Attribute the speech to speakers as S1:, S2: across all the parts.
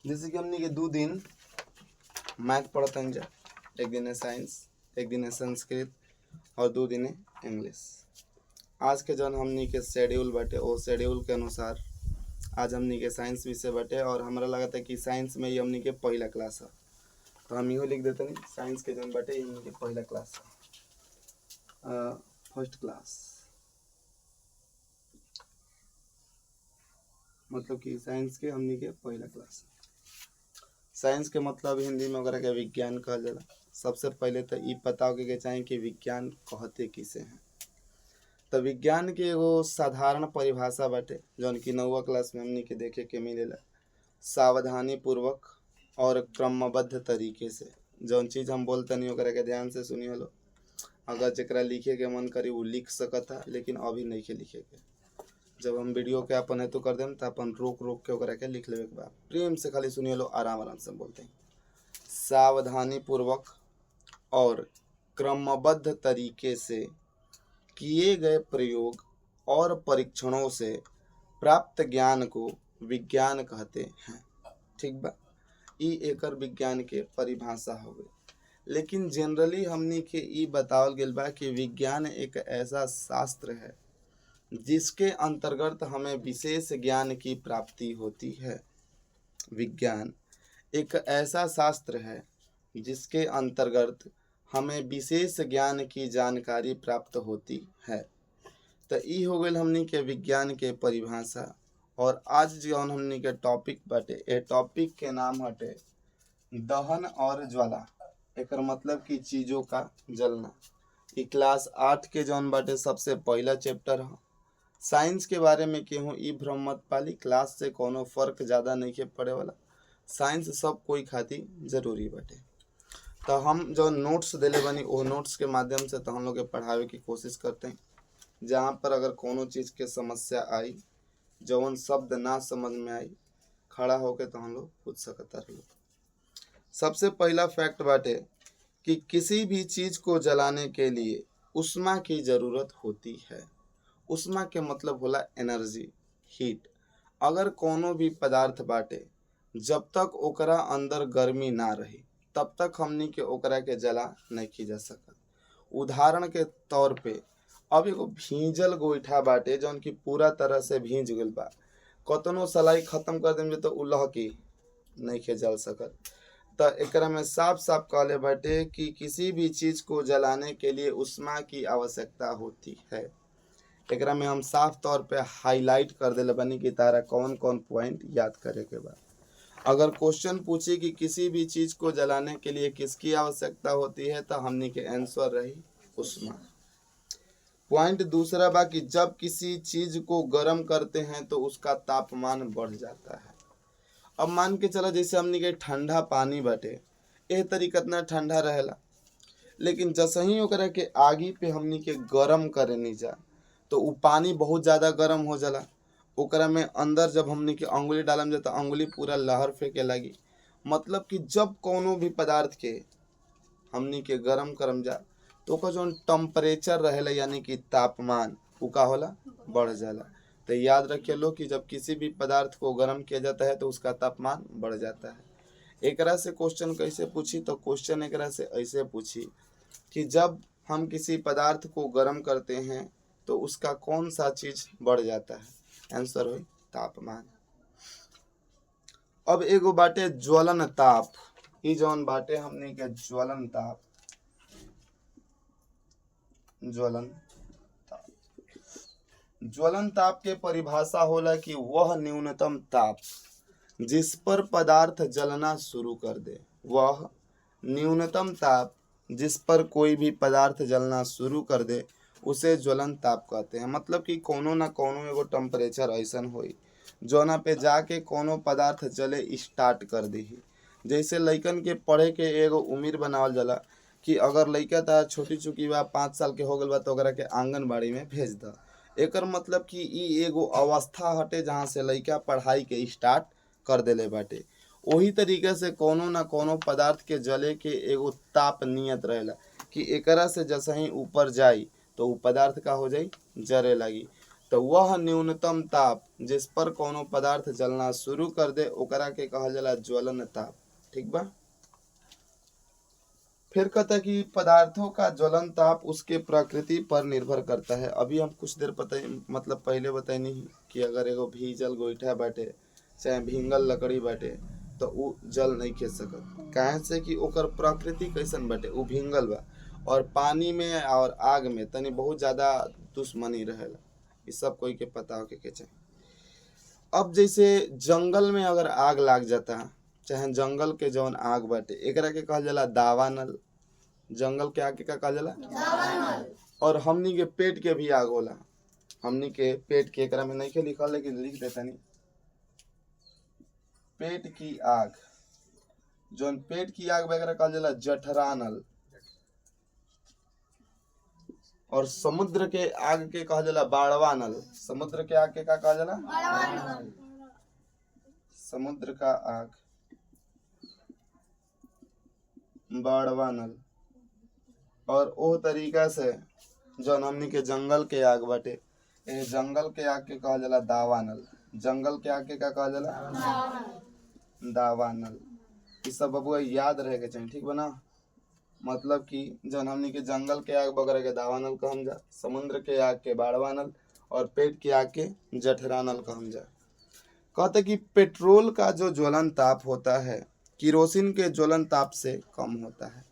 S1: जैसे कि हमने के 2 दिन मैथ पढ़ते हैं जा, एक दिन है साइंस, एक दिन है संस्कृत और 2 दिन है इंग्लिश। आज के जौन हमनी के शेड्यूल बाटे वो शेड्यूल के अनुसार आज हमनी के साइंस विषय बाटे और हमारा लगता है कि साइंस में ही हमनी के पहला क्लास है, तो हम इहो लिख देते नहीं साइंस के जौन बाटे हमनी के पहला क्लास है, फर्स्ट क्लास। मतलब कि साइंस के हमनी के पहला क्लास। साइंस के मतलब हिंदी में अगर के विज्ञान कहल जाला। सबसे पहले तो ये पता होके के चाहिए कि विज्ञान कहते किसे हैं। तो विज्ञान के एगो साधारण परिभाषा बाटे जौन कि 9वीं क्लास में हमनी के देखे के मिलेला। सावधानी पूर्वक और क्रमबद्ध तरीके से जौन चीज़ हम बोलते नहीं ओकरा के ध्यान से सुनिए लो। अगर जरा लिखे के मन करी वो लिख सकता, लेकिन अभी नहीं के लिखे के। जब हम वीडियो के अपन हेतु कर दें तो अपन रोक रोक के ओकरा के लिख लेवे के बाद प्रेम से खाली सुनिए लो, आराम आराम से बोलते हैं। सावधानी पूर्वक और क्रमबद्ध तरीके से किए गए प्रयोग और परीक्षणों से प्राप्त ज्ञान को विज्ञान कहते हैं। ठीक बा, ई एकर विज्ञान के परिभाषा हो गई। लेकिन जनरली हमनी के ई बतावल गेल बा कि विज्ञान एक ऐसा शास्त्र है जिसके अंतर्गत हमें विशेष ज्ञान की प्राप्ति होती है। विज्ञान एक ऐसा शास्त्र है जिसके अंतर्गत हमें विशेष ज्ञान की जानकारी प्राप्त होती है। तो ई हो गई हमनी के विज्ञान के परिभाषा। और आज जो हमनी के टॉपिक बाटे, ए टॉपिक के नाम हटे दहन और ज्वाला। एकर मतलब कि चीज़ों का जलना। ई क्लास 8 के जौन बाटे सबसे पहला चैप्टर है। साइंस के बारे में केहू ई भ्रम मत पाली, क्लास से कोनो फर्क ज़्यादा नहीं के पड़े वाला। साइंस सब कोई खातिर जरूरी बाटे। तो हम जो नोट्स दिले बनी वो नोट्स के माध्यम से तो हम लोग के पढ़ावे की कोशिश करते हैं। जहाँ पर अगर कोनो चीज़ के समस्या आई, जौन शब्द ना समझ में आई, खड़ा होके तो हम लोग पूछ सकता रहो। सबसे पहला फैक्ट बाटे कि किसी भी चीज़ को जलाने के लिए उष्मा की ज़रूरत होती है। उष्मा के मतलब होला एनर्जी, हीट। अगर कोनो भी पदार्थ बाटे जब तक ओकरा अंदर गर्मी ना रही तब तक हमनी के ओकरा के जला नहीं जा सकत। उदाहरण के तौर पे अब एगो भींजल गोईठा बाटे जौन की पूरा तरह से भींज गइल बा, कतनो सलाई खत्म कर देम तो उ लहकी नहीं के जल सकत। तो एकरा में साफ साफ कहले बाटे कि किसी भी चीज़ को जलाने के लिए उष्मा की आवश्यकता होती है। एकरा में हम साफ तौर पे हाईलाइट कर देले बनी कि तारा कौन कौन पॉइंट याद करे के बाद। अगर क्वेश्चन पूछे कि किसी भी चीज़ को जलाने के लिए किसकी आवश्यकता होती है तो हमनी के आंसर रही उष्मा। पॉइंट दूसरा बा कि जब किसी चीज़ को गर्म करते हैं तो उसका तापमान बढ़ जाता है। अब मान के चला जैसे हमनी के ठंडा पानी बाटे, एह तरी कितना ठंडा रहेला, लेकिन जैसे ही ओकरा के आगी पे हमनी के गरम करे नहीं जा तो उ पानी बहुत ज़्यादा गर्म हो जाला। ओकरा में अंदर जब हमनी के अंगुली डालम जा तो अंगुली पूरा लहर फेंके लगी। मतलब कि जब कोनो भी पदार्थ के हमनी के गरम करम जा तो ओकर जौन टेम्परेचर रहेला यानी कि तापमान उ का होला बढ़ जाला। तो याद रखिए लो कि जब किसी भी पदार्थ को गर्म किया जाता है तो उसका तापमान बढ़ जाता है। एकरा से क्वेश्चन कैसे पूछी, तो क्वेश्चन एकरा से ऐसे पूछी कि जब हम किसी पदार्थ को गर्म करते हैं तो उसका कौन सा चीज बढ़ जाता है। आंसर हो तापमान। अब एगो बाटे ज्वलन ताप। ई जौन बाटे हमनी के ज्वलन ताप, ज्वलन ताप, ज्वलन ताप के परिभाषा होला कि वह न्यूनतम ताप जिस पर पदार्थ जलना शुरू कर दे, वह न्यूनतम ताप जिस पर कोई भी पदार्थ जलना शुरू कर दे उसे ज्वलन ताप कहते हैं। मतलब कि कोनो ना कोनो एगो टेम्परेचर ऐसन होई जोना पे जाके कोनो पदार्थ जले स्टार्ट कर दी। जैसे लइकन के पढ़े के एगो उम्र बनावल जाला कि अगर लइका तारा छोटी चुकी बा 5 साल के हो गल बा तो ओकरा के आंगनबाड़ी में भेज द। एकर मतलब कि ई एगो अवस्था हटे जहाँ से लइका पढ़ाई के स्टार्ट कर देले बाटे। वही तरीके से कोनो ना कोनो पदार्थ के जले के एगो ताप नियत रहेला कि एकरा से जैसे ही ऊपर जाई तो उ पदार्थ का हो जाई जरे लगी। तो वह न्यूनतम ताप जिस पर कोनो पदार्थ जलना शुरू कर दे ओकरा के कहल जाला ज्वलन ताप। ठीक बा। फिर कहता है कि पदार्थों का ज्वलन ताप उसके प्रकृति पर निर्भर करता है। अभी हम कुछ देर मतलब पहले बताए नहीं कि अगर एगो भीजल गोईठा बाटे चाहे भींगल लकड़ी बाटे तो उ जल नहीं खींच सकत। काहे से कि ओकर प्रकृति कैसन बाटे, उ भींगल बा और पानी में और आग में तनी बहुत ज्यादा दुश्मनी रहेला। ये सब कोई के पता होके के चाहिए। अब जैसे जंगल में अगर आग लाग जाता चाहे जंगल के जौन आग बाटे एकरा के कहल जाला दावानल। जंगल के आग के का कहल जाला दावानल। और हमनी के पेट के भी आग होला। हमनी के पेट के एकरा में नहीं के लिखल लेकिन लिख देता नहीं। पेट की आग, जौन पेट की आग वगैरह कहल जाला जठरानल। और समुद्र के आग के कहल जाला बाड़वानल। समुद्र के आग के का कहल जाला बाड़वानल। समुद्र का आग बाड़वानल। और ओ तरीका से जौन हमनी के जंगल के आग बाटे ए जंगल के आग के कहल जाला दावानल। जंगल के आग के का कहल जाला दावानल। ये सब बबुआ याद रहे के चाहिए। ठीक बना। मतलब कि जौन हमनी के जंगल के आग वगैरह के दावानल कहम जा, समुद्र के आग के बाड़वानल और पेट की आग के जठरानल कहम जा। कहते कि पेट्रोल का जो ज्वलन ताप होता है किरोसिन के ज्वलन ताप से कम होता है।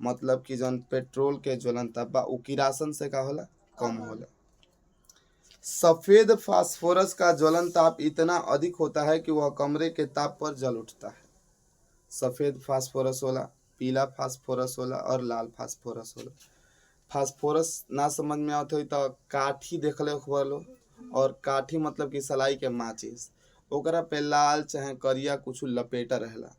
S1: मतलब कि जौन पेट्रोल के ज्वलन ताप बा उ किरासन से का होला कम होला। सफेद फास्फोरस का ज्वलन ताप इतना अधिक होता है कि वह कमरे के ताप पर जल उठता है। सफेद फास्फोरस होला, पीला फास्फोरस होला और लाल फास्फोरस होला। फास्फोरस ना समझ में आवत हो तो काठी देखले हो, और काठी मतलब कि सलाई के माचिस, ओकरा पे लाल चाहे करिया कुछ लपेटा रहेला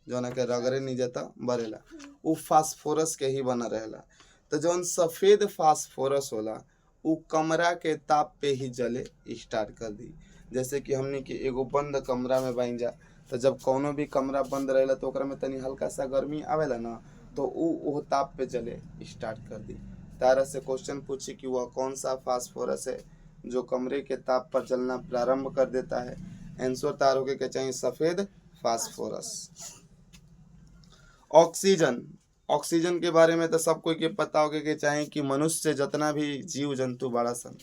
S1: जौन के रगड़े नहीं जाता बरेला, उ फास्फोरस के ही बना रहेला। तो जौन सफेद फास्फोरस होला उ कमरा के ताप पे ही जले स्टार्ट कर दी। जैसे कि हमने कि एगो बंद कमरा में बन जा तो जब कोनो भी कमरा बंद रहेला तो ओकरा में तनी हल्का सा गर्मी आवेला ना तो वो ताप पे जले स्टार्ट कर दी। तारा से क्वेश्चन पूछी कि वह कौन सा फास्फोरस है जो कमरे के ताप पर जलना प्रारंभ कर देता है। आंसर तार होके के चाहिए सफेद फास्फोरस। ऑक्सीजन, ऑक्सीजन के बारे में तो सब कोई के पता होके के चाहिए कि मनुष्य जितना भी जीव जंतु बड़ा सन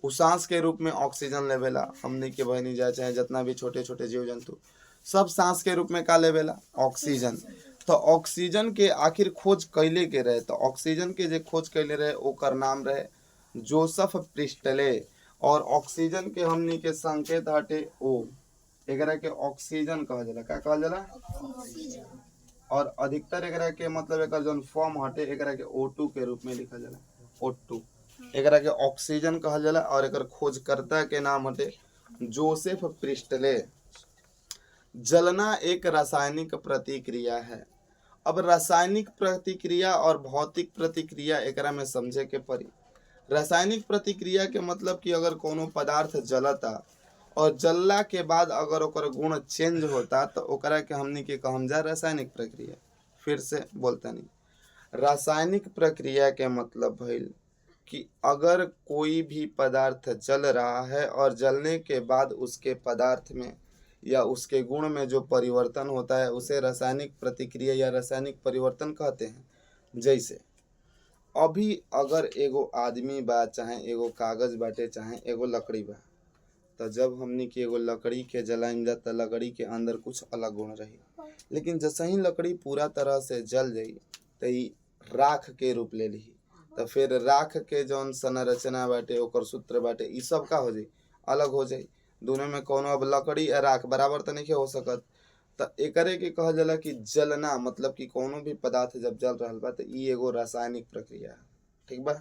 S1: उ सांस के रूप में ऑक्सीजन लेवेला। हमने के बहनी जाए चाहे जितना भी छोटे छोटे जीव जंतु सब सांस के रूप में का लेवेला ऑक्सीजन। तो ऑक्सीजन के आखिर खोज कैले के रहे, तो ऑक्सीजन के जे खोज कैले रहे ओकर नाम रहे जोसेफ प्रिस्टले। और ऑक्सीजन के हमनी के संकेत हटे ओ, एकरा के ऑक्सीजन कहल जाला। का कहल जाला ऑक्सीजन। और अधिकतर एकरा के मतलब एकर जौन फॉर्म हटे एकरा के O2 के रूप में लिखल जाला O2। एकरा के ऑक्सीजन कहल जाला और एकर खोजकर्ता के नाम हटे जोसेफ प्रिस्टले। जलना एक रासायनिक प्रतिक्रिया है। अब रासायनिक प्रतिक्रिया और भौतिक प्रतिक्रिया एकरा में समझे के पड़ी। रासायनिक प्रतिक्रिया के मतलब कि अगर कोनो पदार्थ जलता और जलला के बाद अगर ओकर गुण चेंज होता तो ओकरा के हमनी के कहम जा रासायनिक प्रक्रिया। फिर से बोलता नहीं, रासायनिक प्रक्रिया के मतलब भइल कि अगर कोई भी पदार्थ जल रहा है और जलने के बाद उसके पदार्थ में या उसके गुण में जो परिवर्तन होता है उसे रासायनिक प्रतिक्रिया या रासायनिक परिवर्तन कहते हैं। जैसे अभी अगर एगो आदमी बा चाहे एगो कागज बाटे चाहे एगो लकड़ी बा, तो जब हमनी के एगो लकड़ी के जलाइन जा तो लकड़ी के अंदर कुछ अलग गुण रही, लेकिन जैसे ही लकड़ी पूरा तरह से जल जाई तो ई राख के रूप ले ली। तो फिर राख के जौन संरचना बाटे ओकर सूत्र बाटे ई सब का हो जाई अलग हो जाई। दोनों में कोनो अब लकड़ी और राख बराबर तो नहीं हो सकत। तो एकरे के कहल जाला कि जलना मतलब कि कोनो भी पदार्थ जब जल रहल बा तो ई एगो रासायनिक प्रक्रिया है। ठीक बा।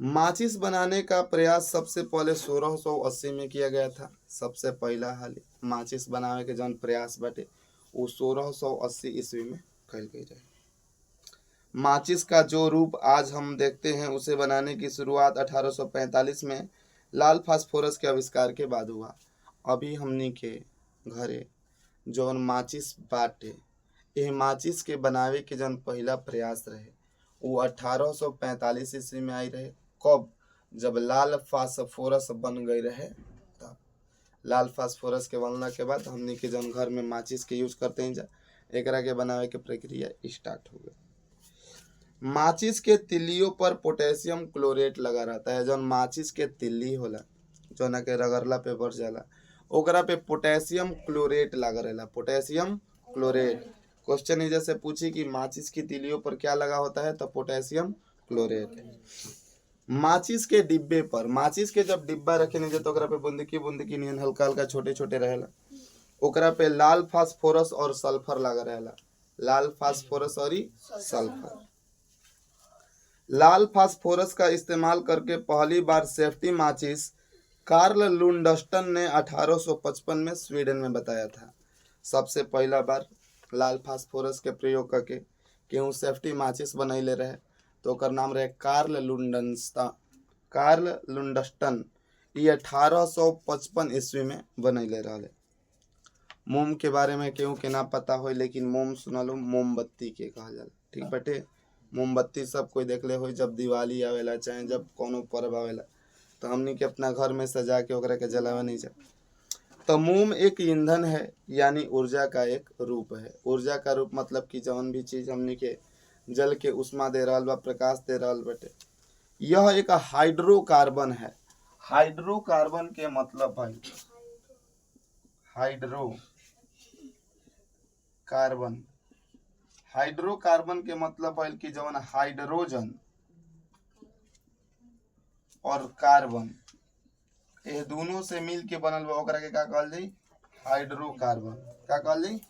S1: माचिस बनाने का प्रयास सबसे पहले 1680 में किया गया था। सबसे पहला हाल माचिस बनावे के जौन प्रयास बाटे वो 1680 ईस्वी में कल गई रहे। माचिस का जो रूप आज हम देखते हैं उसे बनाने की शुरुआत 1845 में लाल फास्फोरस के आविष्कार के बाद हुआ। अभी हमनी के घरे जौन माचिस बाटे यह माचिस के बनावे के जौन पहला प्रयास रहे वो 1845 ईस्वी में आई रहे। कब? जब लाल फास्फोरस बन गई रहे तब। लाल फास्फोरस के बनला के बाद हमनी के जौन घर में माचिस के यूज करते हैं जा, एकरा के बनावे के प्रक्रिया स्टार्ट हो गई। माचिस के तिल्लियों पर पोटेशियम क्लोरेट लगा रहता है। जौन माचिस के तिल्ली होला जौना के रगड़ला पे बढ़ जाला, ओकरा पे पोटेशियम क्लोरेट लगा रहेला। पोटेशियम क्लोरेट क्वेश्चन ही जैसे पूछी कि माचिस की तिल्लियों पर क्या लगा होता है, तो पोटेशियम क्लोरेट। माचिस के डिब्बे पर, माचिस के जब डिब्बा रखे नहीं तो ओकरा पे बुंदकी बुंदकी नियन हल्का हल्का छोटे छोटे रहेला, ओकरा पे लाल फास्फोरस और सल्फर लगा रहेला। लाल फास्फोरस और सल्फर। लाल फास्फोरस का इस्तेमाल करके पहली बार सेफ्टी माचिस कार्ल लुंडस्टन ने 1855 में स्वीडन में बताया था। सबसे पहला बार लाल फास्फोरस के प्रयोग करके केहू सेफ्टी माचिस बनैले रहे, तो ओकर नाम रहे कार्ल लुंडस्टन। ये 1855 ईस्वी में बनैले रहे। मोम के बारे में केहू के ना पता हो, लेकिन मोम सुनल हो, मोमबत्ती के कहल जाला। ठीक बटे, मोमबत्ती सब कोई देखले हो, जब दिवाली आवेला चाहे जब कोनो पर्व आवेला तो हमनी के अपना घर में सजा के ओकरा के जलावे नहीं जा। तो मोम एक ईंधन है, यानी ऊर्जा का एक रूप है। ऊर्जा का रूप मतलब कि जौन भी चीज हमनी के जल के उष्मा दे रहल बा, प्रकाश दे रहल बटे, यह एक हाइड्रोकार्बन है। हाइड्रोकार्बन के मतलब है हाइड्रोकार्बन। हाइड्रोकार्बन के मतलब है कि जौन हाइड्रोजन और कार्बन ये दोनों से मिल के बनल बा, ओकरा के का कहल जाई, हाइड्रोकार्बन। का कहल जाई,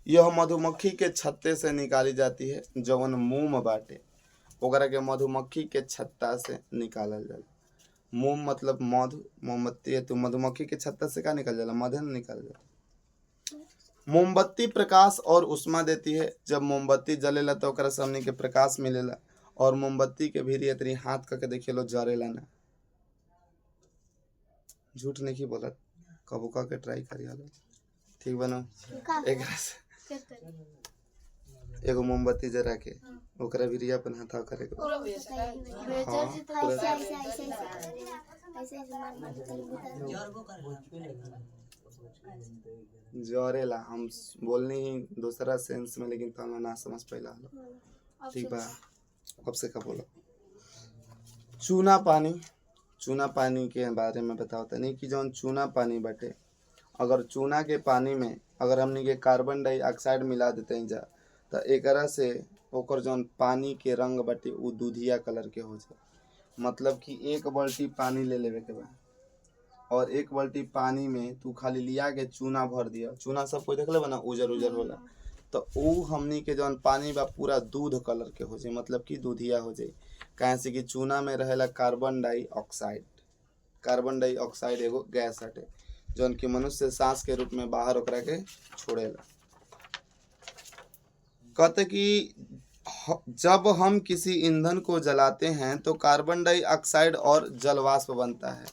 S1: यह मधुमक्खी के छत्ते से निकाली जाती है। जवन मोम बाटे ओकरा के मधुमक्खी के छत्ता से निकालल जाला। मोम मतलब मधु, मोमबत्ती है तो मधुमक्खी के छत्ता से का निकल जाला, मधु निकल जाला। मोमबत्ती प्रकाश और उष्मा देती है। जब मोमबत्ती जलेला तो ओकरा से हमनी के प्रकाश मिलेला, और मोमबत्ती के भीरी इतनी हाथ करके देखिए लो जरेला ना। झूठ नहीं बोलत, कबो का के ट्राई करिया लो, ठीक बनो। एकरा से एगो मोमबत्ती जरा के ओकरा भीरी अपन हाथ करे के जरेला। हम बोलनी ही दूसरा सेंस में, लेकिन तो ना समझ पाइला हलो। ठीक बा, अब से का बोला। चूना पानी। चूना पानी के बारे में बताओ तनी कि जौन चूना पानी बाटे, अगर चूना के पानी में अगर हमनी के कार्बन डाइऑक्साइड मिला देते हैं जा, तो एकरा से ओकर जौन पानी के रंग बाटे उ दूधिया कलर के हो जाए। मतलब कि एक बाल्टी पानी ले लेवे के बा, और एक बाल्टी पानी में तू खाली लिया के चूना भर दिया। चूना सब कोई देख ले बना, उजर उजर होला, तो उ हमनी के जौन पानी बा पूरा दूध कलर के हो जाए, मतलब कि दूधिया हो जाए। काहे से कि चूना में रहेला कार्बन डाइऑक्साइड। कार्बन डाइऑक्साइड एगो गैस हटे जौन कि मनुष्य सांस के रूप में बाहर ओकरा के छोड़ेला। कहते कि जब हम किसी ईंधन को जलाते हैं तो कार्बन डाइऑक्साइड और जलवाष्प बनता है।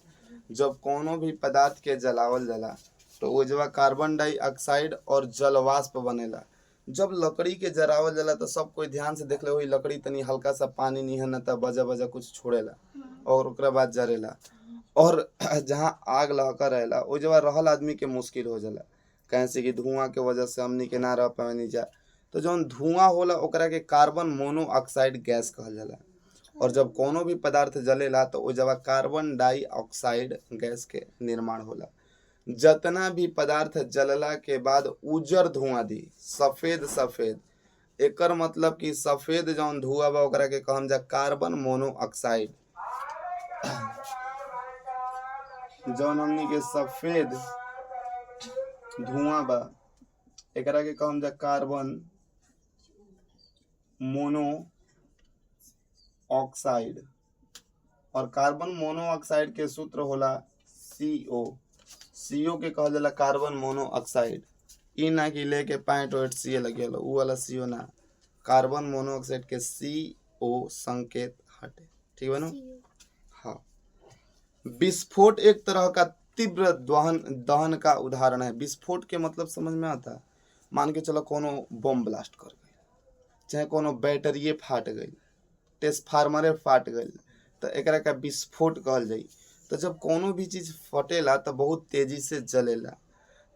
S1: जब कोनो भी पदार्थ के जलावल जाला तो वो जब कार्बन डाइऑक्साइड और जलवाष्प बनेला। जब लकड़ी के जलावल जाला तो सब कोई ध्यान से देख ले हुई, लकड़ी तनी हल्का सा पानी निहन त बजा बजा कुछ छोड़ेला और ओकरा बाद जरेला, और जहाँ आग लहका रहेला वो जब रहल आदमी के मुश्किल हो जाला। कहे से कि धुआं के वजह से हमनी के ना रह पावे जा। तो जौन धुआं होला ओकरा के कार्बन मोनोऑक्साइड गैस कहल जाला, और जब कोनो भी पदार्थ जलेला तो वो जब कार्बन डाइऑक्साइड गैस के निर्माण होला। जतना भी पदार्थ जलला के बाद उजर धुआं दी, सफेद सफेद, एकर मतलब कि सफेद जौन धुआं बा ओकरा के कहम जा कार्बन मोनोऑक्साइड। जौन हमनी के सफेद धुआं बा एकरा के कहम जा कार्बन मोनोऑक्साइड, और कार्बन मोनोऑक्साइड के सूत्र होला CO। CO के कहल जाला कार्बन मोनोऑक्साइड। ई ना कि लेके पैंट वेट सी लगे उ वाला CO ना, कार्बन मोनोऑक्साइड के CO संकेत हटे। ठीक बनो। हाँ, विस्फोट एक तरह का तीव्र दहन का उदाहरण है। विस्फोट के मतलब समझ में आता, मान के चलो कोनो बम ब्लास्ट कर गई, चाहे कोनो बैटरिये फाट गई, ट्रांसफार्मरे फाट गई तो एकरा का विस्फोट कहल जाई। तो जब कोनो भी चीज फटेला तो बहुत तेजी से जलेला।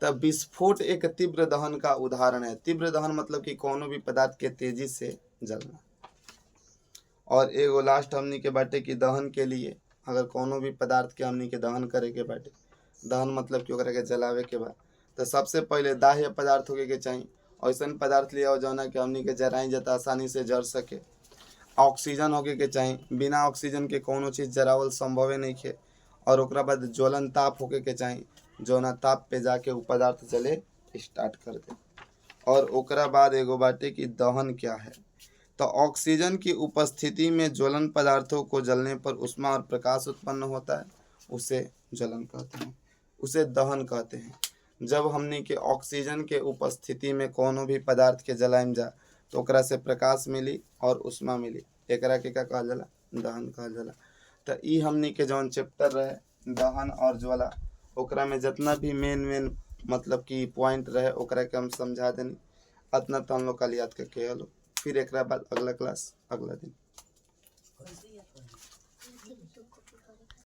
S1: तो विस्फोट एक तीव्र दहन का उदाहरण है। तीव्र दहन मतलब कि कोनो भी पदार्थ के तेजी से जलना। और एगो लास्ट हमनी के बाटे कि दहन के लिए अगर कोनो भी पदार्थ के हमनी के दहन करे के बाटे, दहन मतलब कि ओकरा के जलावे के बा, तो सबसे पहले दाह्य पदार्थ होके के चाहिए। ऐसन पदार्थ लिया जौना कि हमनी के जराई जाता आसानी से जर सके। ऑक्सीजन होके के चाहिए, बिना ऑक्सीजन के कोनो चीज जरावल संभवे नहीं है। और ओकरा बाद ज्वलन ताप होके के चाहिए, जौना ताप पे जाके वो पदार्थ जले स्टार्ट कर दे। और ओकरा बाद एगो बाटे कि दहन क्या है। तो ऑक्सीजन की उपस्थिति में ज्वलन पदार्थों को जलने पर उष्मा और प्रकाश उत्पन्न होता है, उसे ज्वलन कहते हैं, उसे दहन कहते हैं। जब हमनी के ऑक्सीजन के उपस्थिति में कोनो भी पदार्थ के जलाइम जा तो ओकरा से प्रकाश मिली और उष्मा मिली, एकरा के का कहल जाला, दहन कहल जाला। तो ई हमनी के जौन चैप्टर रहे दहन और ज्वाला, ओकरा में जितना भी मेन मतलब कि पॉइंट रहे ओकरा के हम समझा देनी। अतना तो हम लोग कल याद करके हलो। फिर एक बाद अगला क्लास अगला दिन।